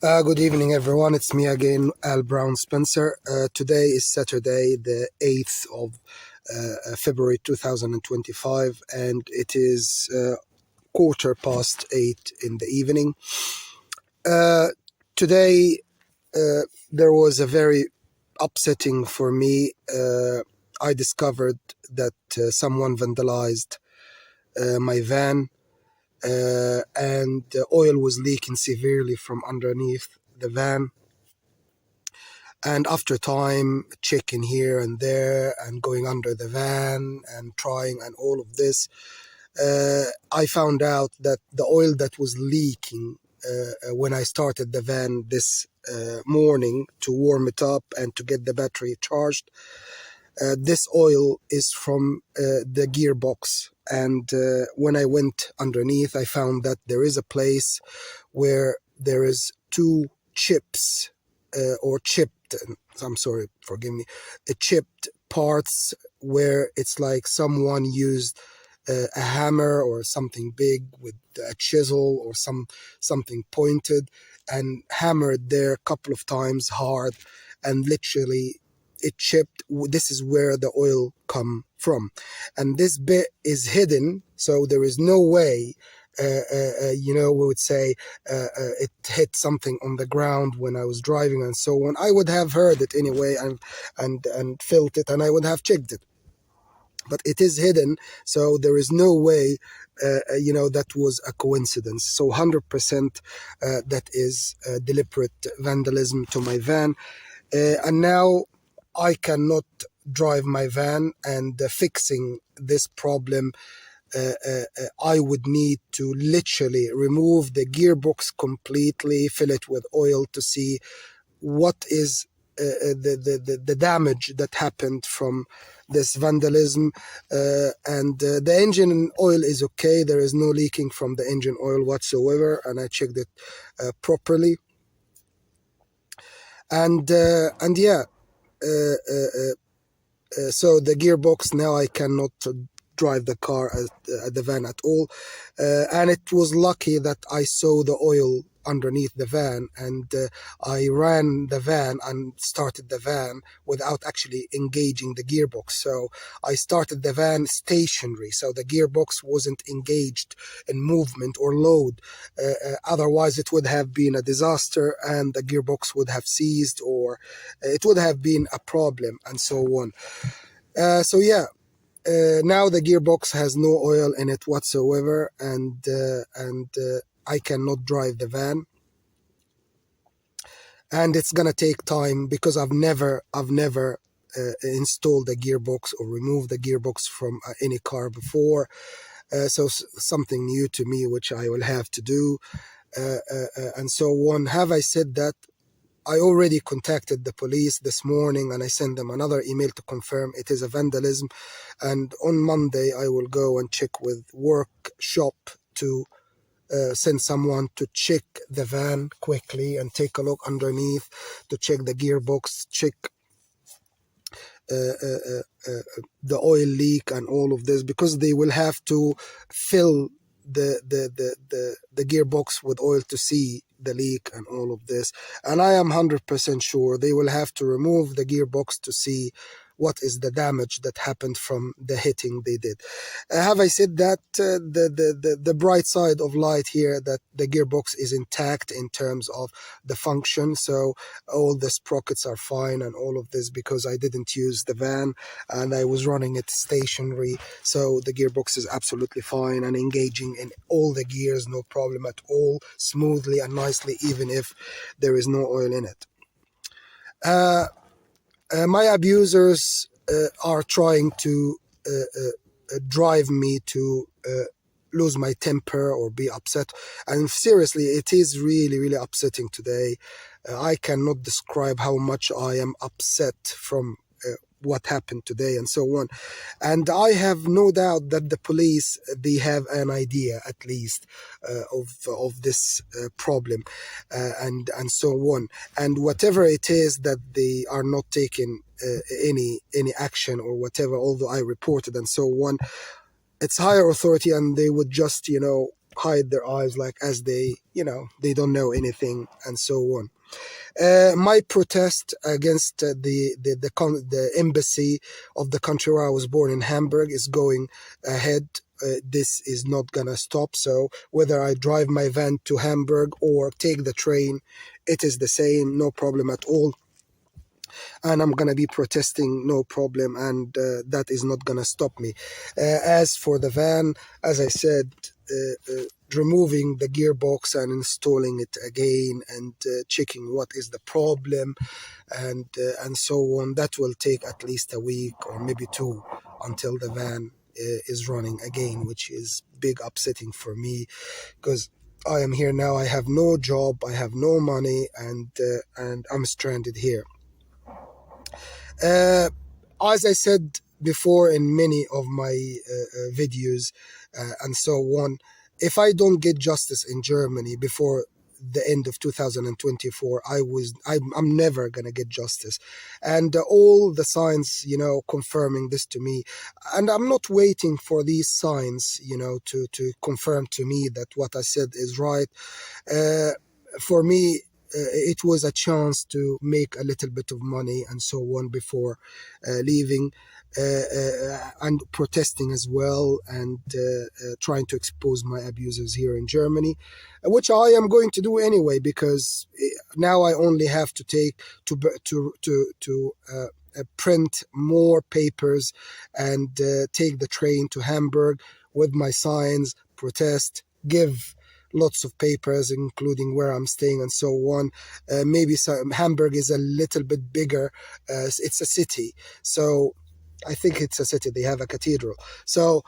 Good evening, everyone. It's me again, Al Brown Spencer. Today is Saturday, the 8th of February 2025, and it is quarter past 8 in the evening. Today, there was a very upsetting for me. I discovered that someone vandalized my van, and oil was leaking severely from underneath the van. And after time, checking here and there and going under the van and trying and all of this, I found out that the oil that was leaking when I started the van this morning to warm it up and to get the battery charged, this oil is from the gearbox. And when I went underneath, I found that there is a place where there is two chips or chipped, I'm sorry, forgive me, chipped parts where it's like someone used a hammer or something big with a chisel or something pointed and hammered there a couple of times hard, and literally it chipped. This is where the oil come from, and this bit is hidden, so there is no way we would say it hit something on the ground when I was driving and so on. I would have heard it anyway and felt it, and I would have checked it. But it is hidden, so there is no way, that was a coincidence. So 100% that is deliberate vandalism to my van. And now I cannot drive my van, and fixing this problem, I would need to literally remove the gearbox completely, fill it with oil to see what is the damage that happened from this vandalism. And the engine oil is okay. There is no leaking from the engine oil whatsoever, and I checked it properly. And yeah, so the gearbox, now I cannot drive the car at the van at all. And it was lucky that I saw the oil underneath the van, and I ran the van and started the van without actually engaging the gearbox. So I started the van stationary, so the gearbox wasn't engaged in movement or load. Otherwise it would have been a disaster, and the gearbox would have seized, or it would have been a problem, and so on. So yeah, now the gearbox has no oil in it whatsoever, and I cannot drive the van, and it's gonna take time because I've never installed a gearbox or removed the gearbox from any car before. So something new to me, which I will have to do, and so on. Have I said that? I already contacted the police this morning, and I sent them another email to confirm it is a vandalism. And on Monday, I will go and check with workshop to send someone to check the van quickly and take a look underneath to check the gearbox, check the oil leak and all of this, because they will have to fill the gearbox with oil to see the leak and all of this. And I am 100% sure they will have to remove the gearbox to see what is the damage that happened from the hitting they did. Have I said that? The bright side of light here, that the gearbox is intact in terms of the function, so all the sprockets are fine and all of this, because I didn't use the van and I was running it stationary, so the gearbox is absolutely fine and engaging in all the gears, no problem at all, smoothly and nicely, even if there is no oil in it. My abusers are trying to drive me to lose my temper or be upset. And seriously, it is really, really upsetting today. I cannot describe how much I am upset from what happened today and so on. And I have no doubt that the police, they have an idea at least of this problem, and so on. And whatever it is that they are not taking any action or whatever, although I reported and so on, it's higher authority, and they would just hide their eyes, like as they, they don't know anything, and so on. My protest against the embassy of the country where I was born in Hamburg is going ahead. This is not gonna stop. So whether I drive my van to Hamburg or take the train, it is the same, no problem at all. And I'm gonna be protesting, no problem, and that is not gonna stop me. As for the van, as I said, removing the gearbox and installing it again, and checking what is the problem, and so on. That will take at least a week or maybe two until the van is running again, which is big upsetting for me, because I am here now. I have no job, I have no money, and I'm stranded here. As I said before in many of my videos and so on, if I don't get justice in Germany before the end of 2024, I'm never gonna get justice, and all the signs, confirming this to me, and I'm not waiting for these signs, to confirm to me that what I said is right. For me, it was a chance to make a little bit of money and so on before leaving, and protesting as well, and trying to expose my abusers here in Germany, which I am going to do anyway, because now I only have to take to print more papers and take the train to Hamburg with my signs, protest, give lots of papers, including where I'm staying and so on. Maybe Hamburg is a little bit bigger. It's a city, so I think it's a city. They have a cathedral. So,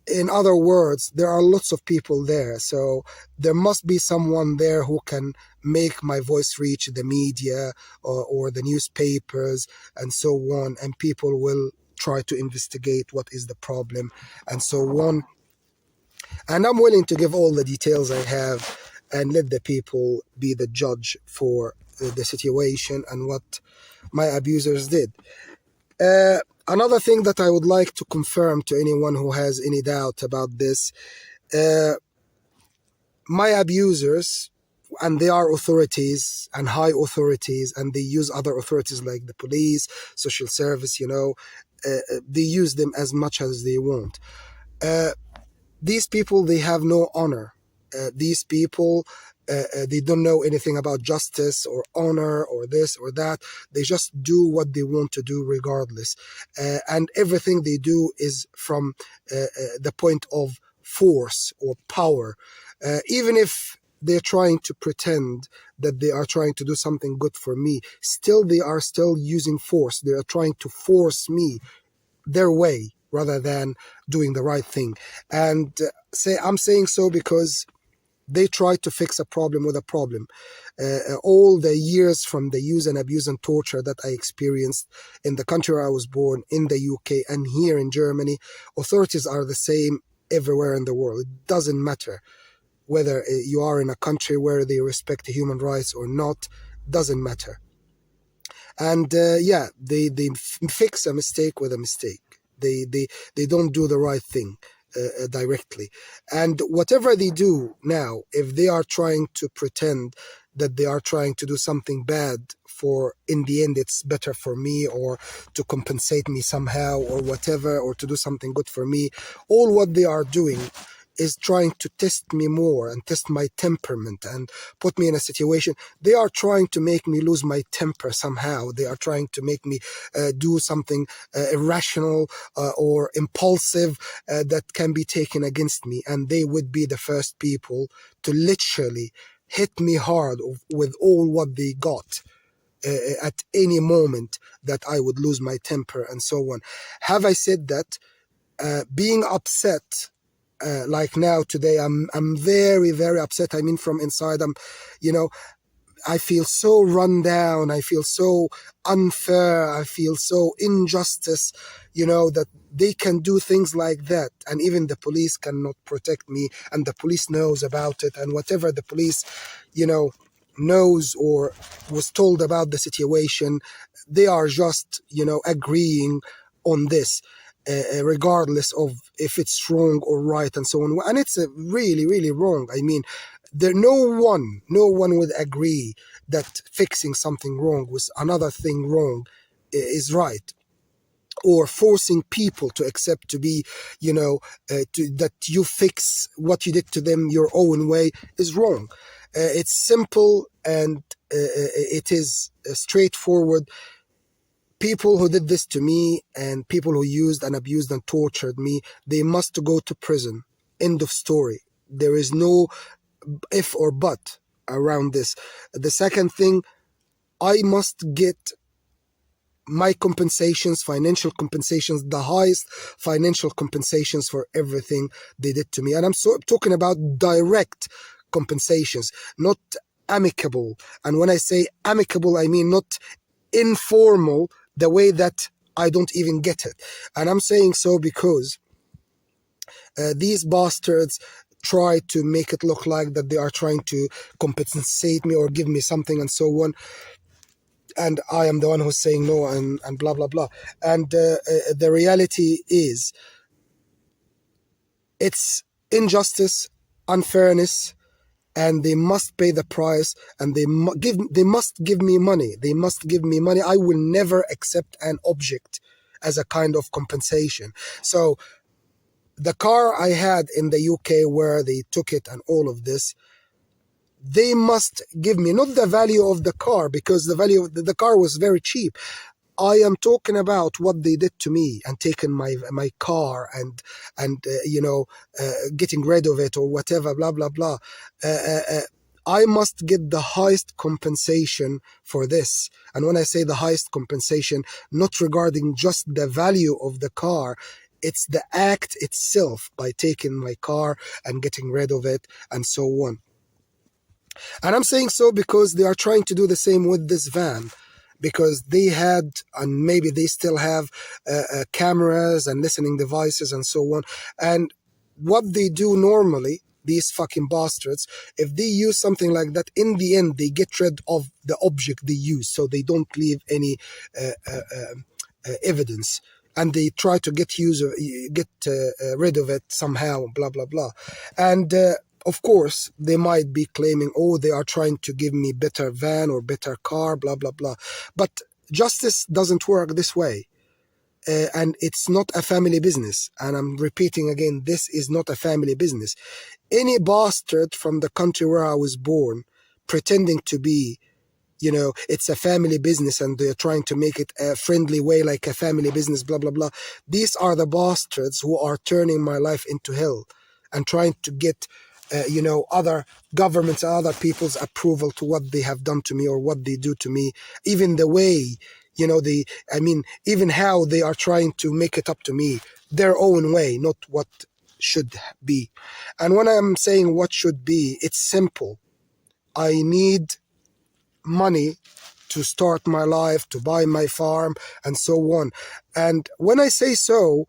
in other words, there are lots of people there. So there must be someone there who can make my voice reach the media, or the newspapers and so on, and people will try to investigate what is the problem and so on. And I'm willing to give all the details I have and let the people be the judge for the situation and what my abusers did. Another thing that I would like to confirm to anyone who has any doubt about this, my abusers, and they are authorities and high authorities, and they use other authorities like the police, social service, they use them as much as they want. These people, they have no honor. These people, they don't know anything about justice or honor or this or that. They just do what they want to do regardless. And everything they do is from the point of force or power. Even if they're trying to pretend that they are trying to do something good for me, still they are still using force. They are trying to force me their way rather than doing the right thing. And I'm saying so because they try to fix a problem with a problem. All the years from the use and abuse and torture that I experienced in the country where I was born, in the UK and here in Germany, authorities are the same everywhere in the world. It doesn't matter whether you are in a country where they respect human rights or not, doesn't matter. And they fix a mistake with a mistake. They don't do the right thing directly. And whatever they do now, if they are trying to pretend that they are trying to do something bad for, in the end, it's better for me, or to compensate me somehow, or whatever, or to do something good for me, all what they are doing is trying to test me more and test my temperament and put me in a situation. They are trying to make me lose my temper somehow. They are trying to make me do something irrational or impulsive that can be taken against me. And they would be the first people to literally hit me hard with all what they got at any moment that I would lose my temper and so on. Have I said that? Being upset, like now today, I'm very, very upset. I mean, from inside, I feel so run down. I feel so unfair. I feel so injustice, that they can do things like that. And even the police cannot protect me, and the police knows about it. And whatever the police, knows or was told about the situation, they are just, agreeing on this. regardless of if it's wrong or right and so on. And it's really, really wrong. I mean, no one would agree that fixing something wrong with another thing wrong is right, or forcing people to accept to be, that you fix what you did to them your own way is wrong. It's simple, and it is straightforward. People who did this to me, and people who used and abused and tortured me, they must go to prison. End of story. There is no if or but around this. The second thing, I must get my compensations, financial compensations, the highest financial compensations for everything they did to me. And I'm talking about direct compensations, not amicable. And when I say amicable, I mean not informal, the way that I don't even get it. And I'm saying so because these bastards try to make it look like that they are trying to compensate me or give me something and so on. And I am the one who's saying no, and blah, blah, blah. And the reality is, it's injustice, unfairness, and they must pay the price, and they must give me money. They must give me money. I will never accept an object as a kind of compensation. So the car I had in the UK, where they took it and all of this, they must give me not the value of the car, because the value of the car was very cheap. I am talking about what they did to me, and taking my car, and getting rid of it or whatever, blah blah blah. I must get the highest compensation for this. And when I say the highest compensation, not regarding just the value of the car, it's the act itself, by taking my car and getting rid of it and so on. And I'm saying so because they are trying to do the same with this van, because they had, and maybe they still have, cameras and listening devices and so on. And what they do normally, these fucking bastards, if they use something like that, in the end they get rid of the object they use, so they don't leave any evidence, and they try to get rid of it somehow, blah blah blah. And of course they might be claiming, oh, they are trying to give me better van or better car, blah blah blah. But justice doesn't work this way. And it's not a family business. And I'm repeating again, this is not a family business. Any bastard from the country where I was born, pretending to be, it's a family business, and they're trying to make it a friendly way, like a family business, blah, blah, blah. These are the bastards who are turning my life into hell, and trying to get, other governments and other people's approval to what they have done to me or what they do to me. Even the way, even how they are trying to make it up to me, their own way, not what should be. And when I'm saying what should be, it's simple. I need money to start my life, to buy my farm, and so on. And when I say so,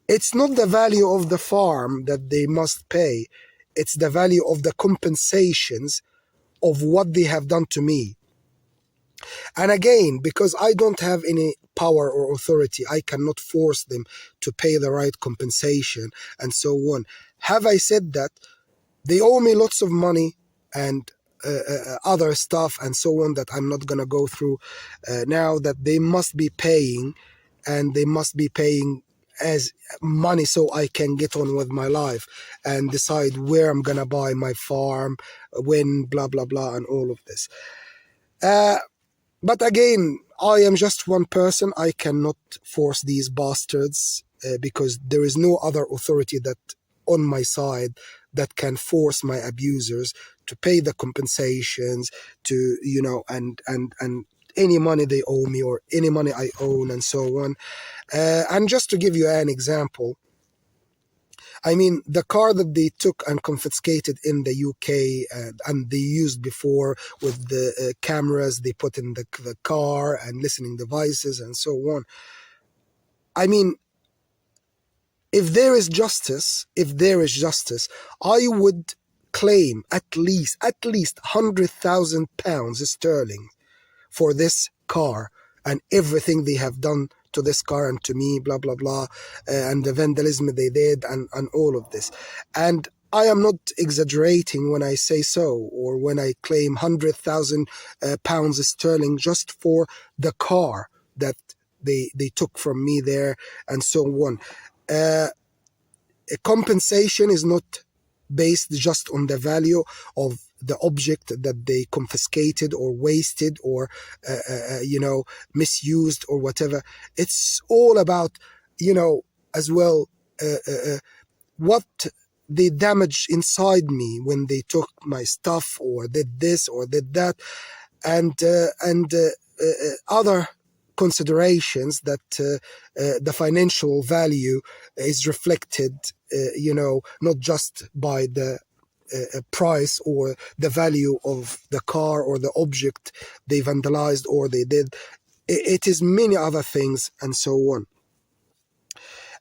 it's not the value of the farm that they must pay. It's the value of the compensations of what they have done to me. And again, because I don't have any power or authority, I cannot force them to pay the right compensation and so on. Have I said that? They owe me lots of money and other stuff and so on that I'm not going to go through now, that they must be paying, and they must be paying as money so I can get on with my life and decide where I'm going to buy my farm, when, blah, blah, blah, and all of this. But again, I am just one person. I cannot force these bastards because there is no other authority that on my side that can force my abusers to pay the compensations, to, and any money they owe me or any money I own and so on. And just to give you an example, I mean, the car that they took and confiscated in the UK and they used before with the cameras they put in the car and listening devices and so on. I mean, if there is justice, I would claim at least £100,000 sterling for this car and everything they have done to this car and to me, blah, blah, blah, and the vandalism they did and all of this. And I am not exaggerating when I say so, or when I claim 100,000 pounds sterling just for the car that they took from me there, and so on. A compensation is not based just on the value of the object that they confiscated or wasted or misused or whatever. It's all about, as well, what they damaged inside me when they took my stuff or did this or did that, and other considerations that the financial value is reflected, not just by the price or the value of the car or the object they vandalized or they did. It is many other things and so on.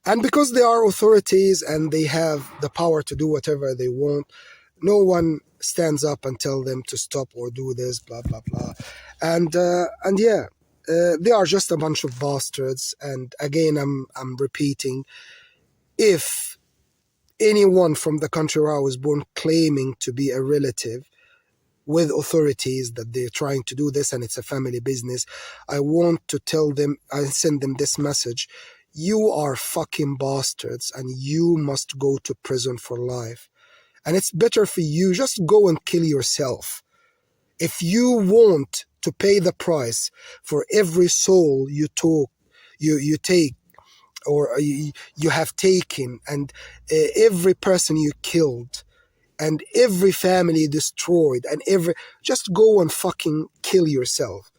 And because they are authorities and they have the power to do whatever they want, no one stands up and tell them to stop or do this, blah, blah, blah. And yeah, they are just a bunch of bastards. And again, I'm repeating, if anyone from the country where I was born claiming to be a relative with authorities that they're trying to do this and it's a family business, I want to tell them, I send them this message: you are fucking bastards and you must go to prison for life. And it's better for you, just go and kill yourself. If you want to pay the price for every soul you take, or you have taken, and every person you killed, and every family destroyed, and just go and fucking kill yourself.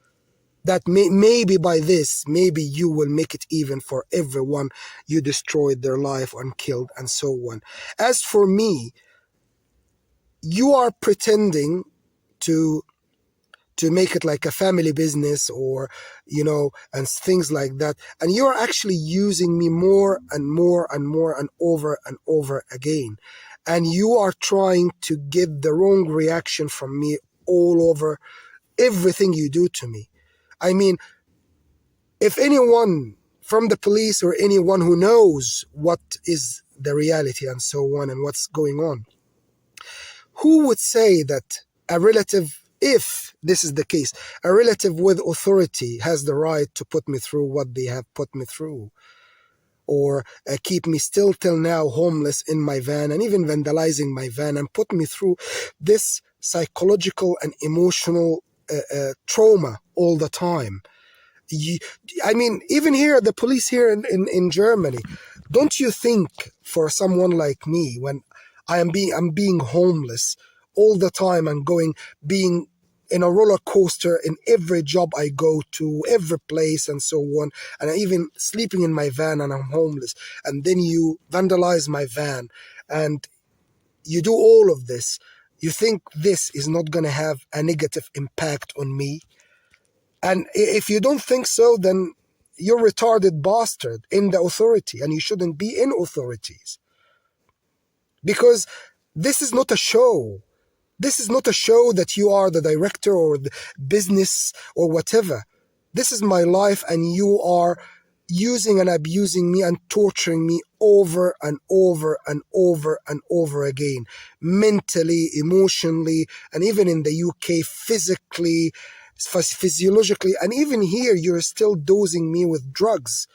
That maybe by this, maybe you will make it even for everyone you destroyed their life and killed and so on. As for me, you are pretending to make it like a family business, or and things like that, and you're actually using me more and more and more and over again, and you are trying to get the wrong reaction from me all over everything you do to me. I mean, if anyone from the police or anyone who knows what is the reality and so on and what's going on, who would say that a relative, if this is the case, a relative with authority has the right to put me through what they have put me through, or keep me still till now homeless in my van, and even vandalizing my van, and put me through this psychological and emotional trauma all the time? I mean, even here, the police here in Germany, don't you think for someone like me, when I'm being homeless all the time and being in a roller coaster in every job I go to, every place and so on, and I'm even sleeping in my van and I'm homeless, and then you vandalize my van and you do all of this, you think this is not going to have a negative impact on me? And if you don't think so, then you're a retarded bastard in the authority, and you shouldn't be in authorities. Because this is not a show. This is not a show that you are the director or the business or whatever. This is my life, and you are using and abusing me and torturing me over and over and over and over again, mentally, emotionally, and even in the UK, physically, physiologically, and even here you're still dosing me with drugs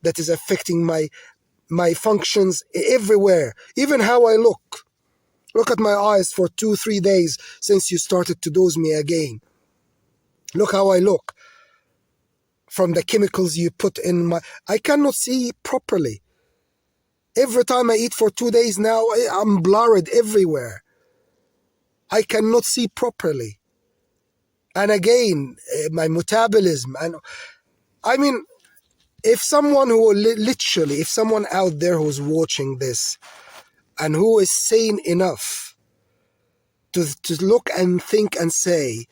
that is affecting my functions everywhere, even how I look at my eyes for 2-3 days since you started to dose me again. Look how I look from the chemicals you put in I cannot see properly. Every time I eat for 2 days now, I'm blurred everywhere. I cannot see properly. And again, my metabolism. And I mean, if someone if someone out there who's watching this and who is sane enough to look and think and say,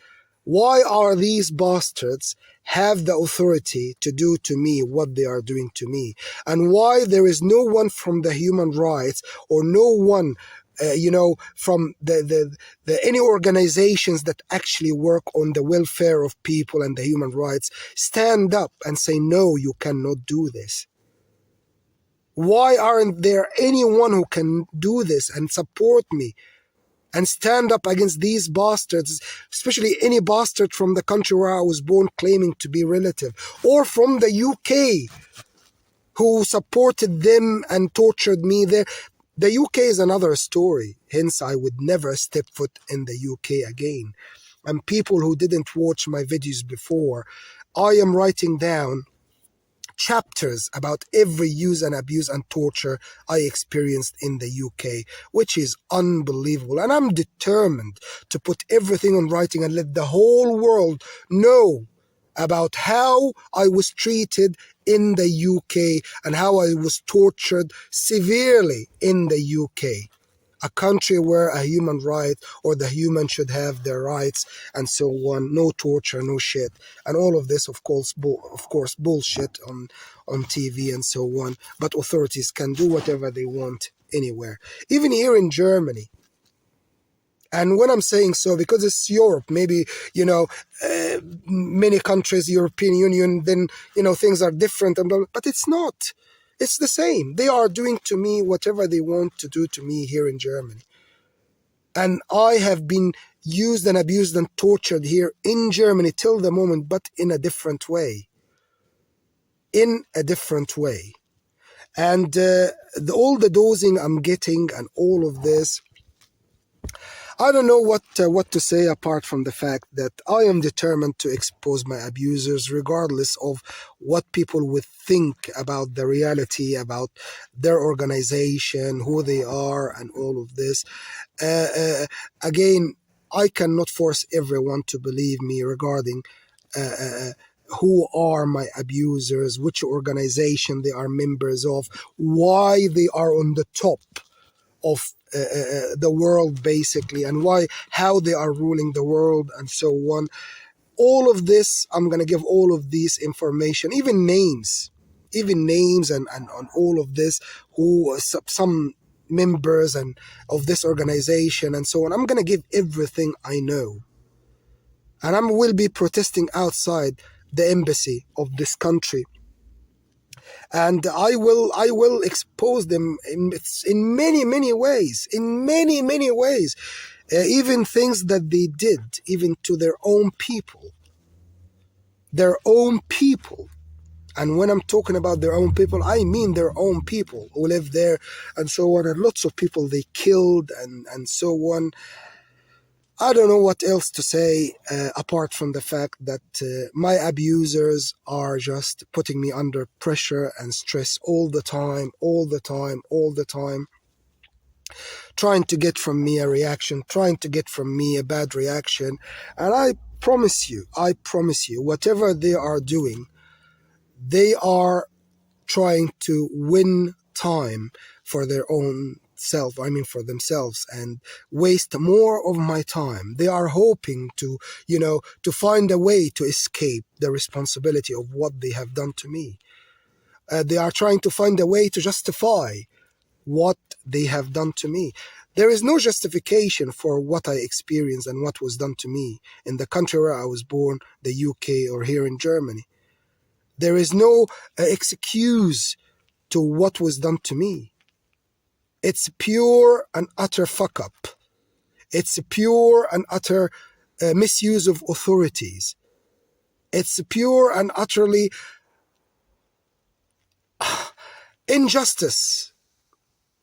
why are these bastards have the authority to do to me what they are doing to me? And why there is no one from the human rights or no one from the any organizations that actually work on the welfare of people and the human rights, stand up and say, no, you cannot do this. Why aren't there anyone who can do this and support me and stand up against these bastards, especially any bastard from the country where I was born claiming to be relative, or from the UK who supported them and tortured me there? The UK is another story, hence I would never step foot in the UK again. And people who didn't watch my videos before, I am writing down chapters about every use and abuse and torture I experienced in the UK, which is unbelievable. And I'm determined to put everything on writing and let the whole world know about how I was treated in the UK and how I was tortured severely in the UK. A country where a human right, or the human should have their rights and so on, no torture, no shit, and all of this, of course, bullshit on TV and so on. But authorities can do whatever they want anywhere, even here in Germany. And when I'm saying so, because it's Europe, maybe, many countries, European Union, then, things are different, and blah, blah, but it's not. It's the same. They are doing to me whatever they want to do to me here in Germany. And I have been used and abused and tortured here in Germany till the moment, but in a different way. In a different way. And all the dosing I'm getting and all of this, I don't know what to say apart from the fact that I am determined to expose my abusers regardless of what people would think about the reality, about their organization, who they are, and all of this. Again, I cannot force everyone to believe me regarding who are my abusers, which organization they are members of, why they are on the top of the world, basically, and how they are ruling the world, and so on. All of this, I'm going to give all of these information, even names and on all of this, who some members and of this organization and so on. I'm going to give everything I know. And I will be protesting outside the embassy of this country. And I will expose them in many ways, even things that they did, even to their own people. And when I'm talking about their own people, I mean their own people who live there and so on, and lots of people they killed and so on. I don't know what else to say apart from the fact that my abusers are just putting me under pressure and stress all the time, trying to get from me a reaction, trying to get from me a bad reaction. And I promise you, whatever they are doing, they are trying to win time for their own self, for themselves, and waste more of my time. They are hoping to find a way to escape the responsibility of what they have done to me. They are trying to find a way to justify what they have done to me. There is no justification for what I experienced and what was done to me in the country where I was born, the UK, or here in Germany. There is no excuse to what was done to me. It's pure and utter fuck up. It's pure and utter misuse of authorities. It's pure and utterly injustice,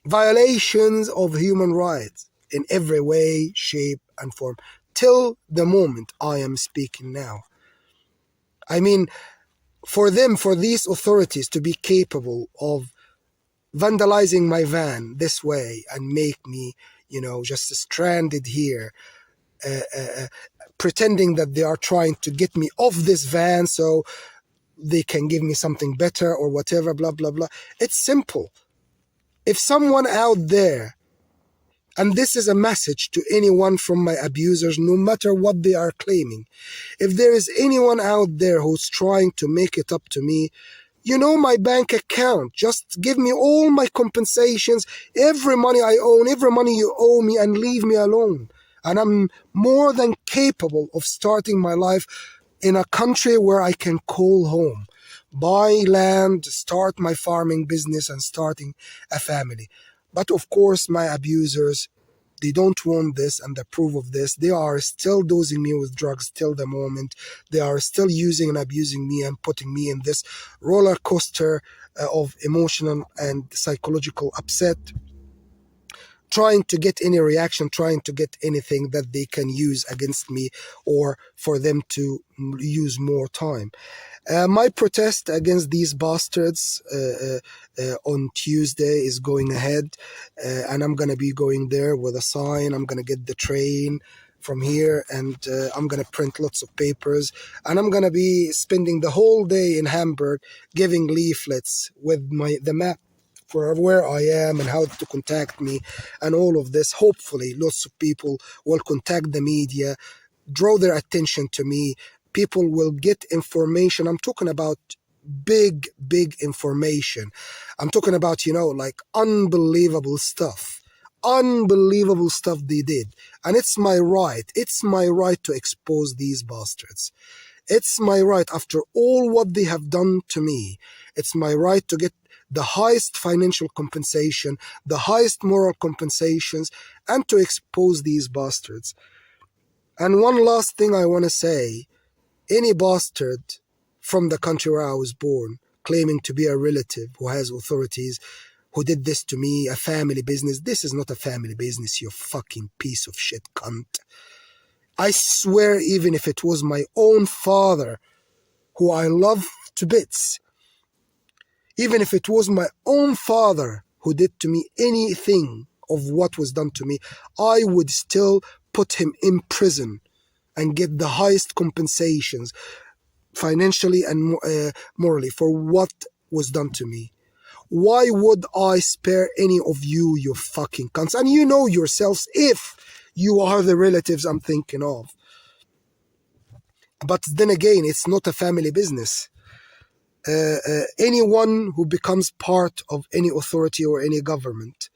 violations of human rights in every way, shape, and form, till the moment I am speaking now. For these authorities to be capable of vandalizing my van this way and make me, just stranded here, pretending that they are trying to get me off this van so they can give me something better or whatever, blah, blah, blah. It's simple. If someone out there, and this is a message to anyone from my abusers, no matter what they are claiming, if there is anyone out there who's trying to make it up to me, You know my bank account. Just give me all my compensations, every money I own, every money you owe me, and leave me alone. And I'm more than capable of starting my life in a country where I can call home, buy land, start my farming business, and starting a family. But of course, my abusers, they don't want this, and the proof of this, they are still dosing me with drugs till the moment. They are still using and abusing me and putting me in this roller coaster of emotional and psychological upset, trying to get any reaction, trying to get anything that they can use against me or for them to use more time. My protest against these bastards on Tuesday is going ahead, and I'm going to be going there with a sign. I'm going to get the train from here, and I'm going to print lots of papers, and I'm going to be spending the whole day in Hamburg giving leaflets with the map for where I am and how to contact me and all of this. Hopefully, lots of people will contact the media, draw their attention to me. People will get information. I'm talking about big information. I'm talking about, like unbelievable stuff. Unbelievable stuff they did. And it's my right. It's my right to expose these bastards. It's my right, after all what they have done to me. It's my right to get the highest financial compensation, the highest moral compensations, and to expose these bastards. And one last thing I want to say, any bastard from the country where I was born, claiming to be a relative who has authorities, who did this to me, a family business. This is not a family business, you fucking piece of shit cunt. I swear, even if it was my own father, who I love to bits, even if it was my own father who did to me anything of what was done to me, I would still put him in prison and get the highest compensations, financially and morally, for what was done to me. Why would I spare any of you, you fucking cunts? And you know yourselves if you are the relatives I'm thinking of. But then again, it's not a family business. Anyone who becomes part of any authority or any government,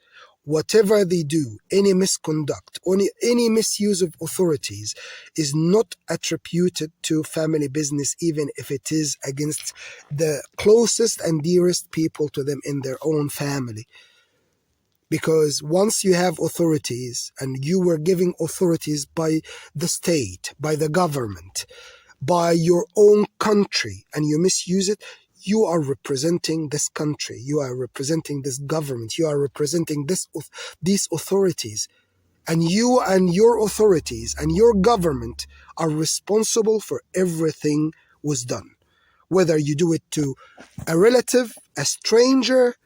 whatever they do, any misconduct, any misuse of authorities is not attributed to family business, even if it is against the closest and dearest people to them in their own family. Because once you have authorities, and you were giving authorities by the state, by the government, by your own country, and you misuse it, you are representing this country, you are representing this government, you are representing these authorities. And you and your authorities and your government are responsible for everything was done. Whether you do it to a relative, a stranger,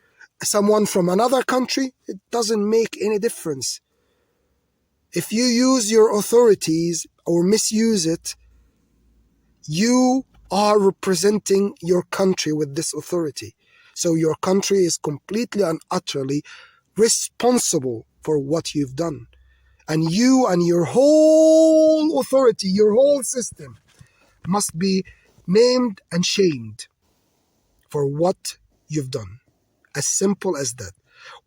someone from another country, it doesn't make any difference. If you use your authorities or misuse it, you are representing your country with this authority. So your country is completely and utterly responsible for what you've done. And you and your whole authority, your whole system, must be named and shamed for what you've done. As simple as that.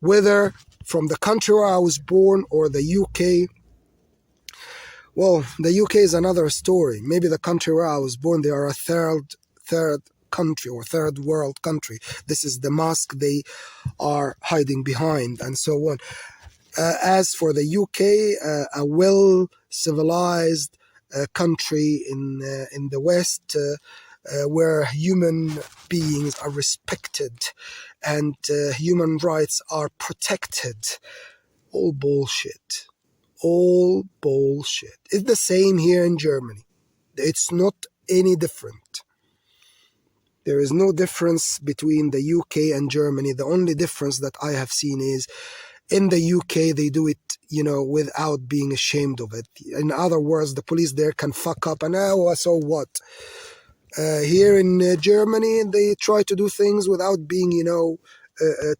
Whether from the country where I was born or the UK, well, the UK is another story. Maybe the country where I was born, they are a third country or third world country. This is the mask they are hiding behind, and so on. As for the UK, a well-civilized country in the West, where human beings are respected and human rights are protected. All bullshit. All bullshit. It's the same here in Germany. It's not any different. There is no difference between the UK and Germany. The only difference that I have seen is in the UK, they do it, without being ashamed of it. In other words, the police there can fuck up and, so what? Here in Germany, they try to do things without being,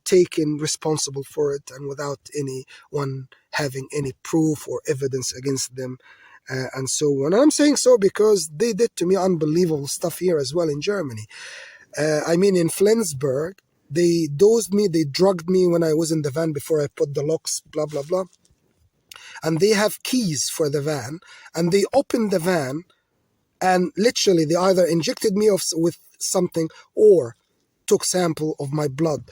taken responsible for it, and without anyone having any proof or evidence against them, and so on. And I'm saying so because they did to me unbelievable stuff here as well in Germany. I mean, in Flensburg, they dosed me, they drugged me when I was in the van before I put the locks, blah, blah, blah. And they have keys for the van, and they opened the van, and literally they either injected me with something or took sample of my blood.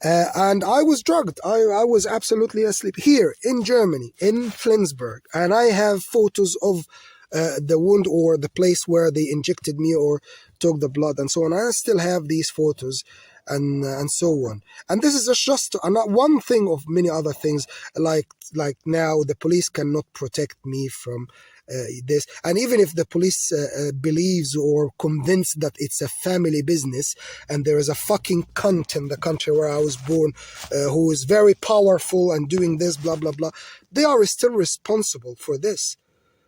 And I was drugged. I was absolutely asleep here in Germany, in Flensburg. And I have photos of the wound or the place where they injected me or took the blood and so on. I still have these photos and so on. And this is just one thing of many other things. Like now, the police cannot protect me from this. And even if the police believes or convinced that it's a family business and there is a fucking cunt in the country where I was born who is very powerful and doing this, blah, blah, blah, they are still responsible for this.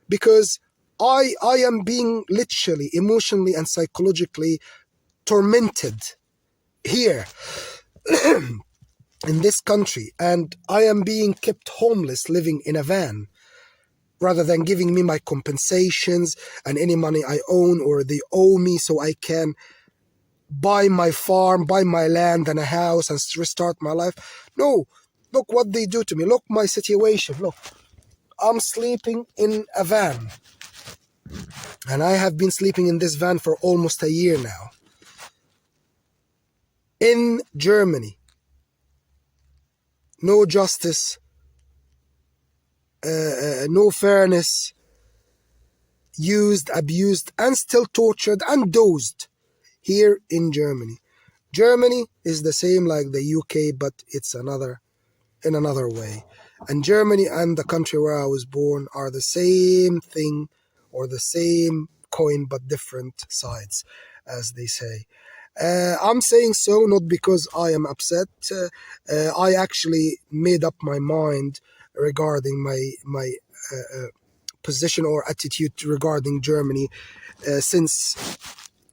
Because I am being literally, emotionally and psychologically tormented here in this country. And I am being kept homeless living in a van, rather than giving me my compensations and any money I own or they owe me so I can buy my farm, buy my land and a house and restart my life. No, look what they do to me. Look my situation. Look, I'm sleeping in a van. And I have been sleeping in this van for almost a year now. In Germany. No justice. No fairness. Used, abused, and still tortured and dosed here in Germany. Germany is the same like the UK, but it's in another way. And Germany and the country where I was born are the same thing or the same coin, but different sides, as they say. I'm saying so not because I am upset. I actually made up my mind regarding my position or attitude regarding Germany since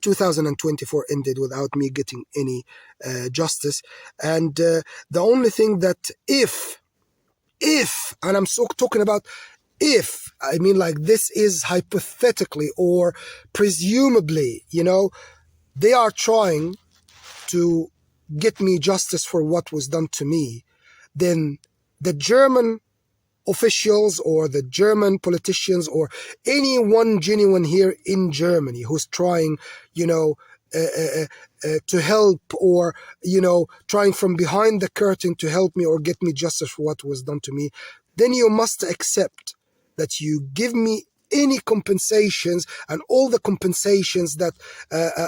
2024 ended without me getting any justice. And the only thing that if, and I'm so talking about if, I mean like this is hypothetically or presumably, they are trying to get me justice for what was done to me, then the German officials or the German politicians or anyone genuine here in Germany who's trying, to help or, trying from behind the curtain to help me or get me justice for what was done to me, then you must accept that you give me any compensations and all the compensations that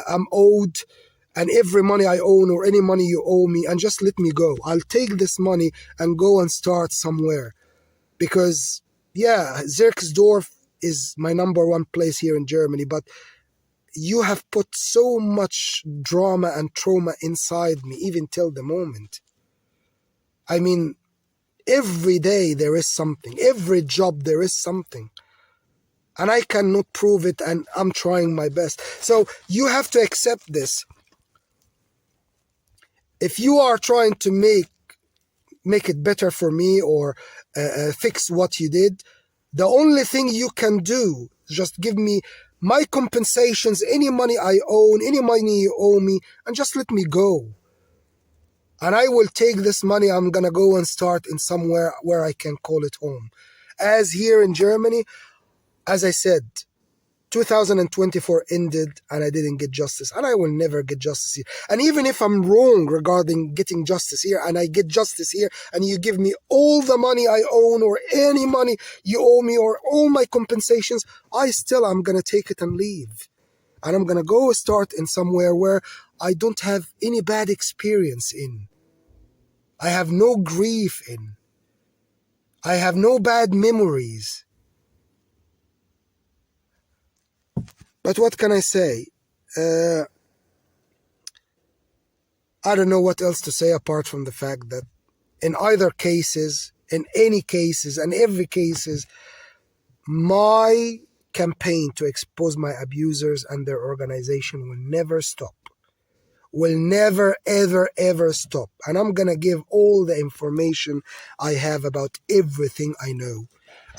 I'm owed and every money I own or any money you owe me, and just let me go. I'll take this money and go and start somewhere. Because, yeah, Zirksdorf is my number one place here in Germany, but you have put so much drama and trauma inside me, even till the moment. I mean, every day there is something. Every job there is something. And I cannot prove it, and I'm trying my best. So you have to accept this. If you are trying to make it better for me or fix what you did, the only thing you can do is just give me my compensations, any money I own, any money you owe me, and just let me go. And I will take this money, I'm gonna go and start in somewhere where I can call it home. As here in Germany, as I said, 2024 ended and I didn't get justice, and I will never get justice here. And even if I'm wrong regarding getting justice here and I get justice here and you give me all the money I own or any money you owe me or all my compensations, I'm gonna take it and leave. And I'm gonna go start in somewhere where I don't have any bad experience in. I have no grief in. I have no bad memories. But what can I say? I don't know what else to say apart from the fact that in either cases, in any cases, and every cases, my campaign to expose my abusers and their organization will never stop. Will never, ever, ever stop. And I'm gonna give all the information I have about everything I know.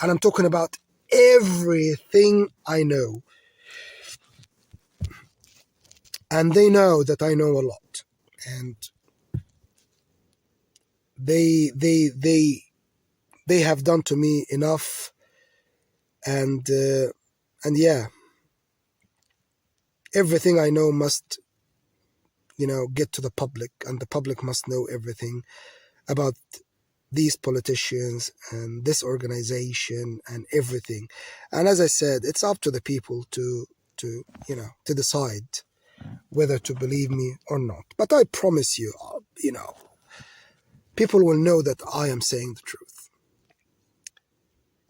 And I'm talking about everything I know. and they know that I know a lot, and they they they they have done to me enough, and yeah, everything I know must, get to the public, and the public must know everything about these politicians and this organization and everything. And as I said, it's up to the people to decide whether to believe me or not. But I promise you, people will know that I am saying the truth.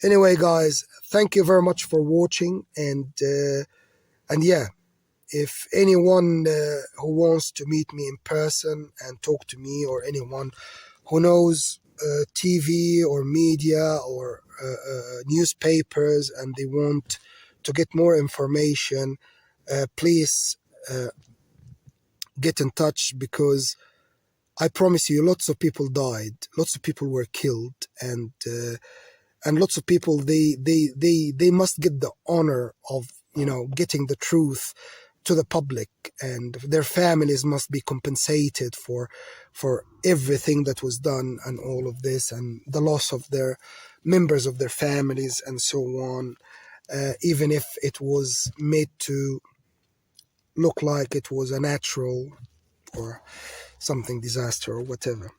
Anyway, guys, thank you very much for watching, and yeah, if anyone who wants to meet me in person and talk to me, or anyone who knows TV or media or newspapers, and they want to get more information, please get in touch, because I promise you, lots of people died, lots of people were killed, and lots of people, they must get the honor of getting the truth to the public, and their families must be compensated for everything that was done, and all of this, and the loss of their members of their families and so on, even if it was made to look like it was a natural or something disaster or whatever.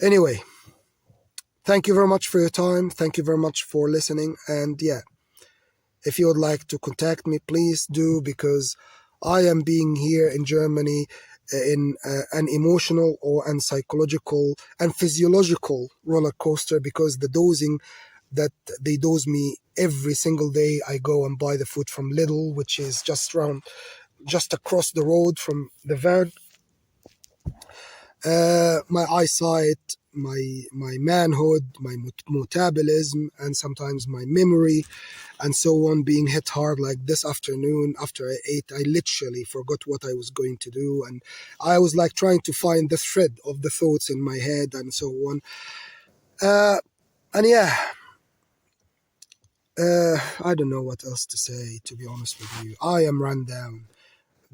Anyway, thank you very much for your time. Thank you very much for listening. And yeah, if you would like to contact me, please do, because I am being here in Germany in an emotional and psychological and physiological roller coaster, because the dosing that they dose me every single day, I go and buy the food from Lidl, which is just across the road from the van. My eyesight, my manhood, my metabolism, and sometimes my memory, and so on, being hit hard. Like this afternoon, after I ate, I literally forgot what I was going to do, and I was like trying to find the thread of the thoughts in my head, and so on. And yeah, I don't know what else to say, to be honest with you. I am run down.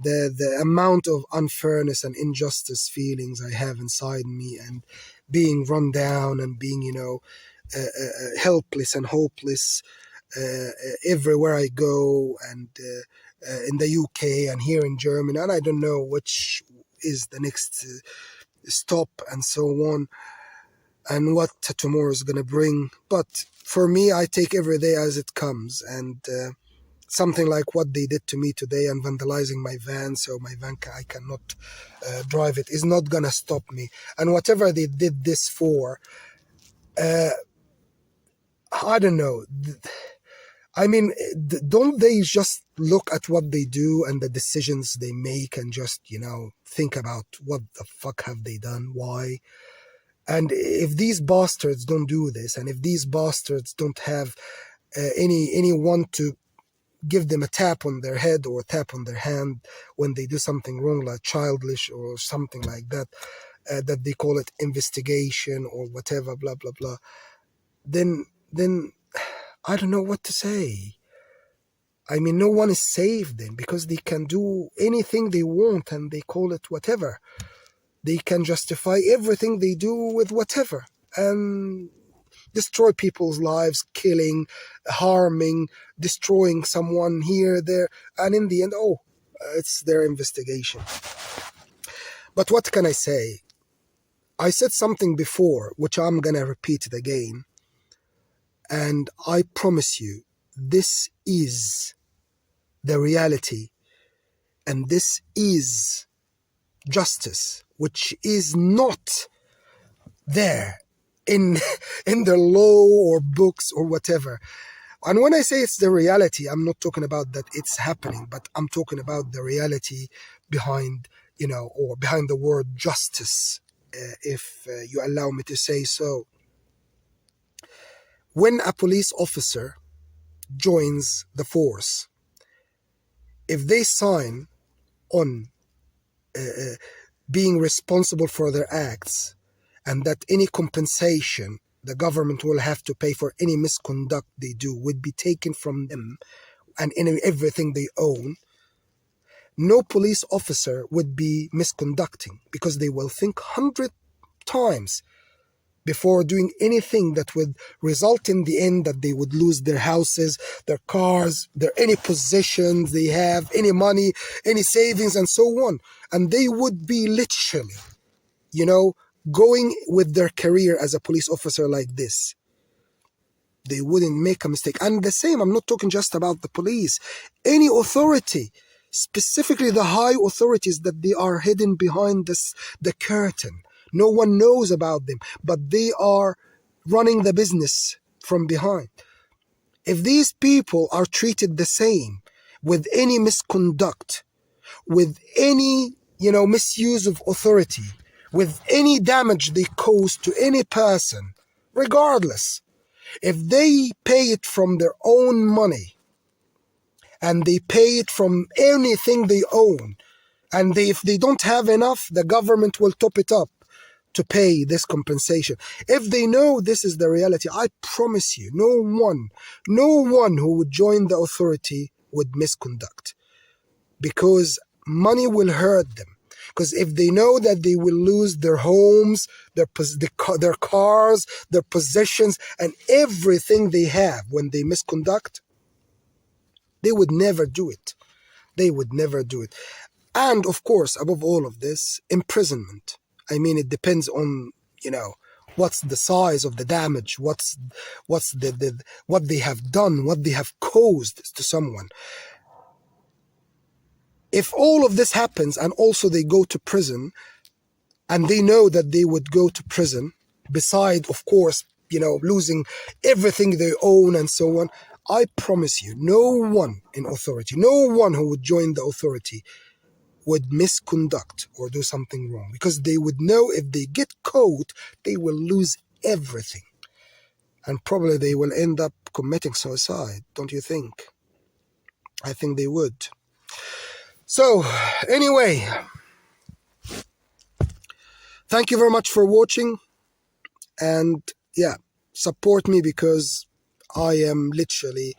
The amount of unfairness and injustice feelings I have inside me, and being run down, and being helpless and hopeless everywhere I go, and in the UK and here in Germany, and I don't know which is the next stop, and so on, and what tomorrow is going to bring. But for me, I take every day as it comes, and something like what they did to me today, and vandalizing my van, so my van, I cannot drive it, is not gonna stop me. And whatever they did this for, I don't know. I mean, don't they just look at what they do and the decisions they make, and just think about what the fuck have they done, why? And if these bastards don't do this, and if these bastards don't have anyone to give them a tap on their head or a tap on their hand when they do something wrong, like childish or something like that, that they call it investigation or whatever, blah blah blah, then I don't know what to say. I mean, no one is safe then, because they can do anything they want, and they call it whatever. They can justify everything they do with whatever, and destroy people's lives, killing, harming, destroying someone here, there, and in the end, it's their investigation. But what can I say? I said something before, which I'm gonna repeat it again, and I promise you, this is the reality, and this is justice, which is not there in in the law or books or whatever. And when I say it's the reality, I'm not talking about that it's happening, but I'm talking about the reality behind, or behind the word justice, if you allow me to say so. When a police officer joins the force, if they sign on being responsible for their acts, and that any compensation the government will have to pay for any misconduct they do would be taken from them, and in everything they own, no police officer would be misconducting, because they will think 100 times before doing anything that would result in the end that they would lose their houses, their cars, their any possessions they have, any money, any savings, and so on. And they would be literally, going with their career as a police officer like this. They wouldn't make a mistake. And the same, I'm not talking just about the police. Any authority, specifically the high authorities, that they are hidden behind the curtain. No one knows about them, but they are running the business from behind. If these people are treated the same, with any misconduct, with any, misuse of authority, with any damage they cause to any person, regardless, if they pay it from their own money, and they pay it from anything they own, and if they don't have enough, the government will top it up to pay this compensation. If they know this is the reality, I promise you, no one who would join the authority would misconduct, because money will hurt them. Because if they know that they will lose their homes, their cars, their possessions, and everything they have when they misconduct, they would never do it. They would never do it. And of course, above all of this, imprisonment. I mean, it depends on, what's the size of the damage, what's what they have done, what they have caused to someone. If all of this happens and also they go to prison, and they know that they would go to prison, beside, of course, losing everything they own and so on, I promise you, no one in authority, no one who would join the authority would misconduct or do something wrong, because they would know if they get caught, they will lose everything. And probably they will end up committing suicide, don't you think? I think they would. So, anyway, thank you very much for watching. And yeah, support me, because I am literally,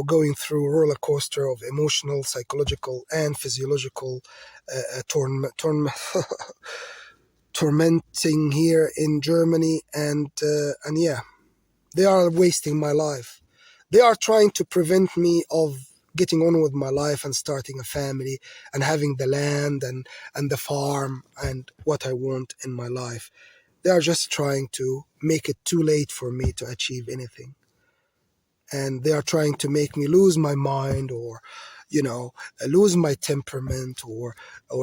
going through a roller coaster of emotional, psychological, and physiological tormenting here in Germany. And yeah, they are wasting my life. They are trying to prevent me of getting on with my life and starting a family and having the land and the farm and what I want in my life. They are just trying to make it too late for me to achieve anything. And they are trying to make me lose my mind, or, lose my temperament, or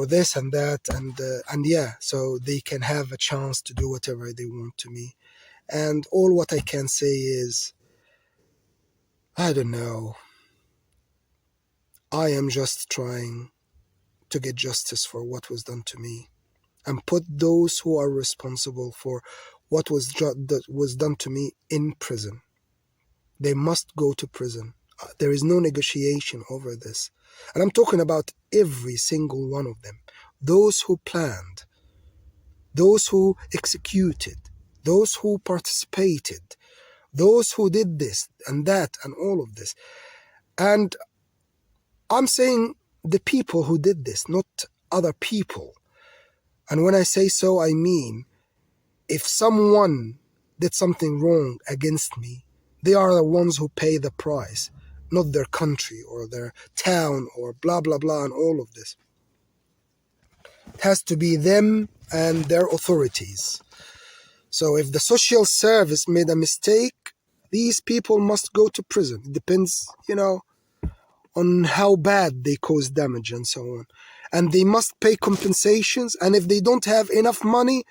this and that. And yeah, so they can have a chance to do whatever they want to me. And all what I can say is, I don't know. I am just trying to get justice for what was done to me, and put those who are responsible for what was done to me in prison. They must go to prison. There is no negotiation over this. And I'm talking about every single one of them. Those who planned, those who executed, those who participated, those who did this and that and all of this. And I'm saying the people who did this, not other people. And when I say so, I mean, if someone did something wrong against me, they are the ones who pay the price, not their country or their town or blah, blah, blah, and all of this. It has to be them and their authorities. So if the social service made a mistake, these people must go to prison. It depends, on how bad they cause damage and so on. And they must pay compensations. And if they don't have enough money,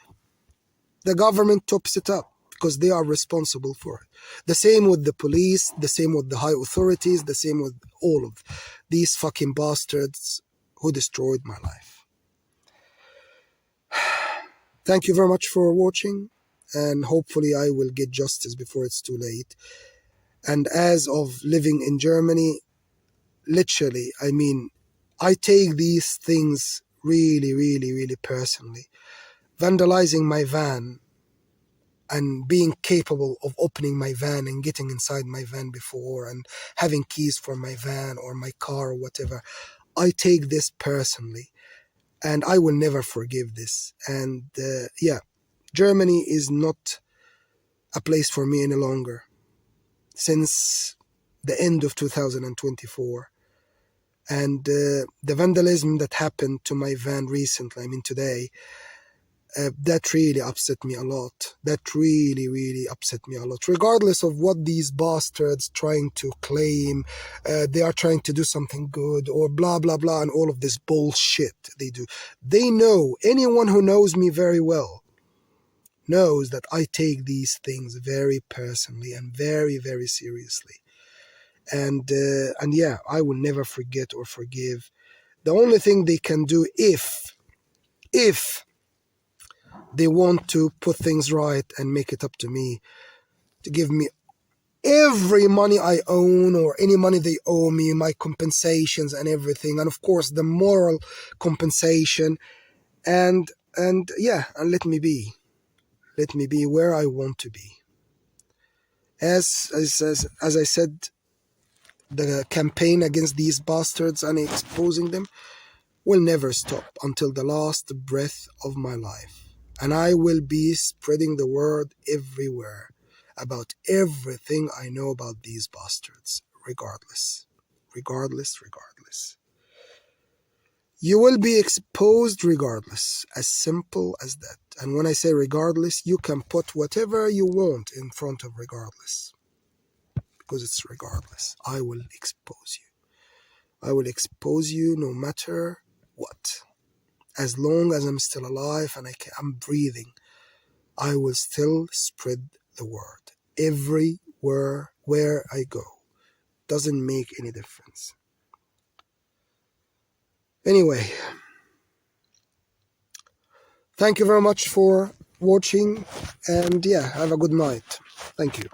the government tops it up, because they are responsible for it. The same with the police, the same with the high authorities, the same with all of these fucking bastards who destroyed my life. Thank you very much for watching, and hopefully I will get justice before it's too late. And as of living in Germany, literally, I mean, I take these things really, really, really personally. Vandalizing my van and being capable of opening my van and getting inside my van before, and having keys for my van or my car or whatever, I take this personally, and I will never forgive this. And yeah, Germany is not a place for me any longer since the end of 2024. And the vandalism that happened to my van recently, I mean today, that really upset me a lot. That really, really upset me a lot. Regardless of what these bastards trying to claim, they are trying to do something good or blah, blah, blah, and all of this bullshit they do. They know, anyone who knows me very well knows that I take these things very personally and very, very seriously. And yeah, I will never forget or forgive. The only thing they can do if they want to put things right and make it up to me, to give me every money I own or any money they owe me, my compensations and everything, and of course the moral compensation, and yeah, and let me be where I want to be. As I said, the campaign against these bastards and exposing them will never stop until the last breath of my life. And I will be spreading the word everywhere about everything I know about these bastards, regardless. Regardless. You will be exposed regardless, as simple as that. And when I say regardless, you can put whatever you want in front of regardless, because it's regardless. I will expose you. I will expose you no matter what. As long as I'm still alive and I'm breathing, I will still spread the word everywhere where I go. Doesn't make any difference. Anyway, thank you very much for watching, and yeah, have a good night. Thank you.